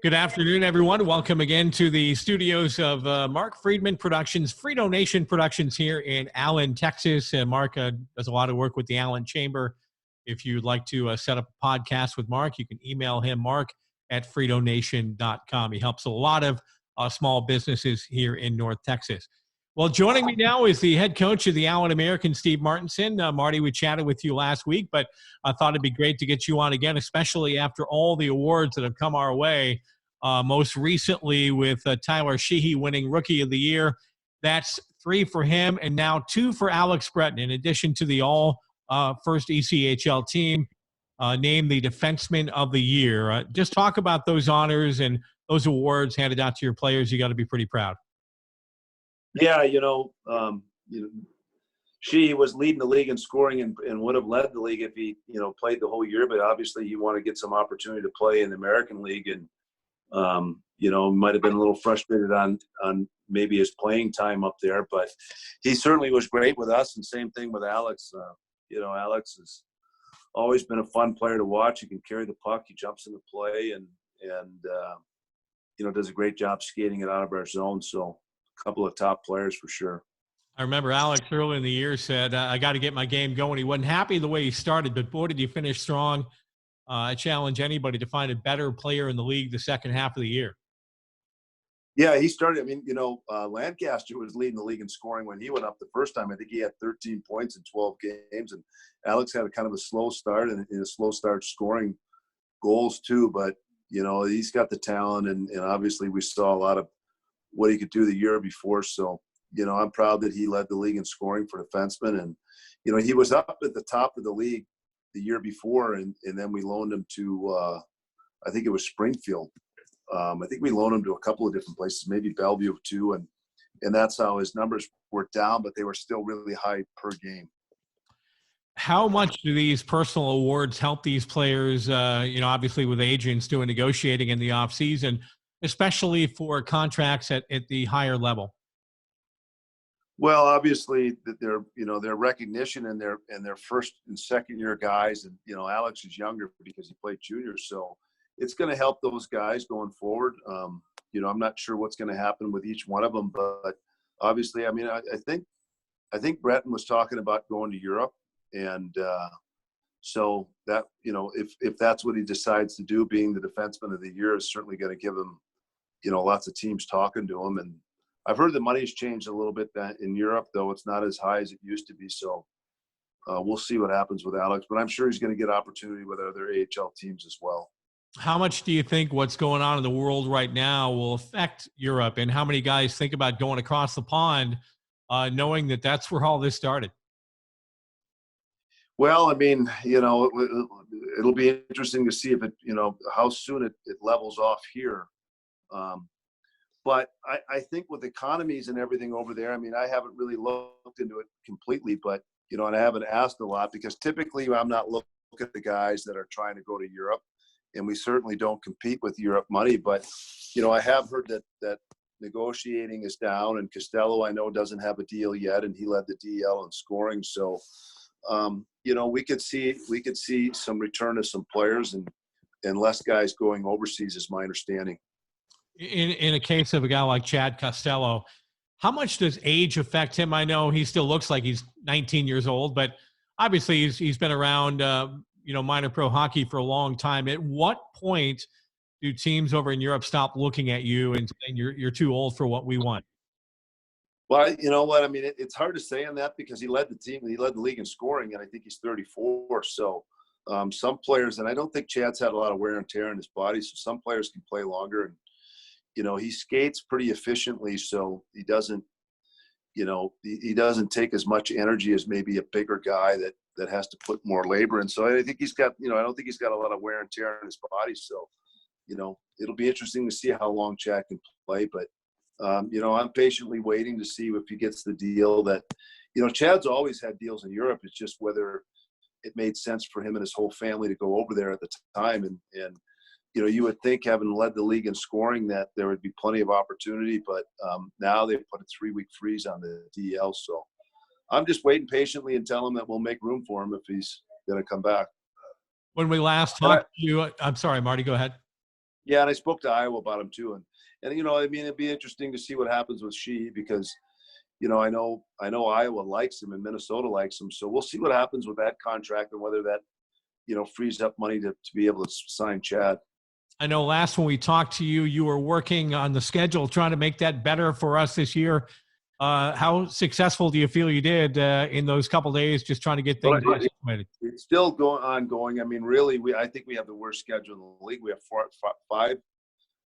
Good afternoon, everyone. Welcome again to the studios of Mark Friedman Productions, Frito Nation Productions here in Allen, Texas. Mark does a lot of work with the Allen Chamber. If you'd like to set up a podcast with Mark, you can email him, mark@fritonation.com. He helps a lot of small businesses here in North Texas. Well, joining me now is the head coach of the Allen American, Steve Martinson. Marty, we chatted with you last week, but I thought it'd be great to get you on again, especially after all the awards that have come our way. Most recently with Tyler Sheehy winning Rookie of the Year. That's 3 for him, and now 2 for Alex Breton, in addition to the all-first ECHL team, named the Defenseman of the Year. Just talk about those honors and those awards handed out to your players. You got to be pretty proud. Yeah, Sheehy was leading the league in scoring and would have led the league if he, played the whole year. But obviously, he wanted to get some opportunity to play in the American League, and might have been a little frustrated on maybe his playing time up there, but he certainly was great with us. And same thing with Alex. Alex has always been a fun player to watch. He can carry the puck. He jumps into play and does a great job skating it out of our zone. So a couple of top players for sure. I remember Alex early in the year said, I got to get my game going. He wasn't happy the way he started, but boy, did he finish strong. I challenge anybody to find a better player in the league the second half of the year. Yeah, he started. Lancaster was leading the league in scoring when he went up the first time. I think he had 13 points in 12 games, and Alex had a kind of a slow start and a slow start scoring goals too. But he's got the talent, and obviously we saw a lot of what he could do the year before. So I'm proud that he led the league in scoring for defensemen, and he was up at the top of the league the year before, and then we loaned him to I think it was Springfield. I think we loaned him to a couple of different places, maybe Bellevue too, and that's how his numbers were down, but they were still really high per game. How much do these personal awards help these players, obviously with agents doing negotiating in the offseason, especially for contracts at the higher level? Well, obviously their recognition and their first and second year guys, and Alex is younger because he played junior, so it's going to help those guys going forward. I'm not sure what's going to happen with each one of them, but obviously, I think Breton was talking about going to Europe, and so that if that's what he decides to do, being the defenseman of the year is certainly going to give him lots of teams talking to him. And I've heard the money's changed a little bit in Europe, though it's not as high as it used to be. So we'll see what happens with Alex, but I'm sure he's going to get opportunity with other AHL teams as well. How much do you think what's going on in the world right now will affect Europe, and how many guys think about going across the pond knowing that that's where all this started? Well, it'll be interesting to see if it, how soon it levels off here. But I think with economies and everything over there, I haven't really looked into it completely, but, and I haven't asked a lot because typically I'm not looking at the guys that are trying to go to Europe, and we certainly don't compete with Europe money. But, I have heard that negotiating is down, and Costello, I know, doesn't have a deal yet, and he led the DL in scoring. So, we could see some return of some players and less guys going overseas is my understanding. In a case of a guy like Chad Costello, how much does age affect him? I know he still looks like he's 19 years old, but obviously he's been around, minor pro hockey for a long time. At what point do teams over in Europe stop looking at you and saying you're too old for what we want? Well, you know what? It's hard to say on that because he led the team, he led the league in scoring, and I think he's 34. So some players, and I don't think Chad's had a lot of wear and tear in his body, so some players can play longer. And he skates pretty efficiently, so he doesn't take as much energy as maybe a bigger guy that has to put more labor in. So I think he's got, I don't think he's got a lot of wear and tear in his body. So, it'll be interesting to see how long Chad can play. But, I'm patiently waiting to see if he gets the deal that, Chad's always had deals in Europe. It's just whether it made sense for him and his whole family to go over there at the time. And you would think, having led the league in scoring, that there would be plenty of opportunity, but now they've put a 3-week freeze on the DL. So I'm just waiting patiently and telling him that we'll make room for him if he's going to come back. When we last And talked to you, I'm sorry, Marty, go ahead. yeah, and I spoke to Iowa about him too, and you know, I mean, it'd be interesting to see what happens with Shea because you know, I know Iowa likes him and Minnesota likes him, so we'll see what happens with that contract and whether that you know frees up money to be able to sign Chad. I know last when we talked to you, you were working on the schedule, trying to make that better for us this year. How successful do you feel you did in those couple days, just trying to get things situated? It's still ongoing. I mean, really, I think we have the worst schedule in the league. We have five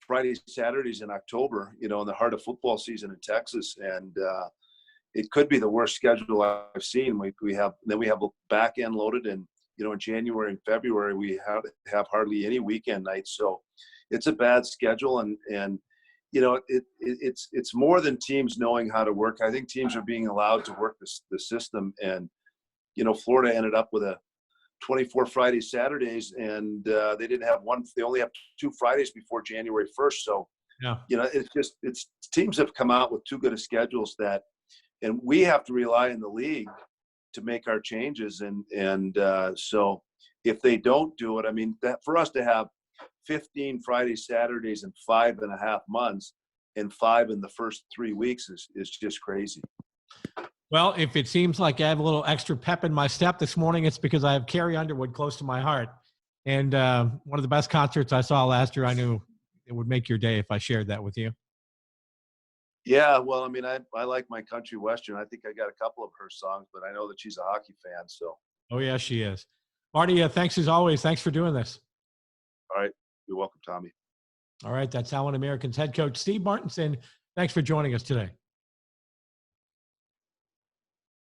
Fridays, Saturdays in October. You know, in the heart of football season in Texas, and it could be the worst schedule I've seen. We have a back end loaded, and you know, in January and February we have hardly any weekend nights. So it's a bad schedule, and you know, it's more than teams knowing how to work. I think teams are being allowed to work the system, and you know, Florida ended up with a 24 Fridays, Saturdays, and they didn't have one. They only have 2 Fridays before January 1st. So, Yeah. you know, it's teams have come out with too good of schedules that, and we have to rely on the league to make our changes. And so if they don't do it, I mean, that for us to have 15 Fridays, Saturdays in 5.5 months and 5 in the first 3 weeks is just crazy. Well, if it seems like I have a little extra pep in my step this morning, it's because I have Carrie Underwood close to my heart. And one of the best concerts I saw last year, I knew it would make your day if I shared that with you. Yeah, well, I mean, I like my country western. I think I got a couple of her songs, but I know that she's a hockey fan. So, Oh, yeah, she is. Marty, thanks as always. Thanks for doing this. all right, you're welcome, Tommy. All right, that's Allen American's head coach, Steve Martinson. Thanks for joining us today.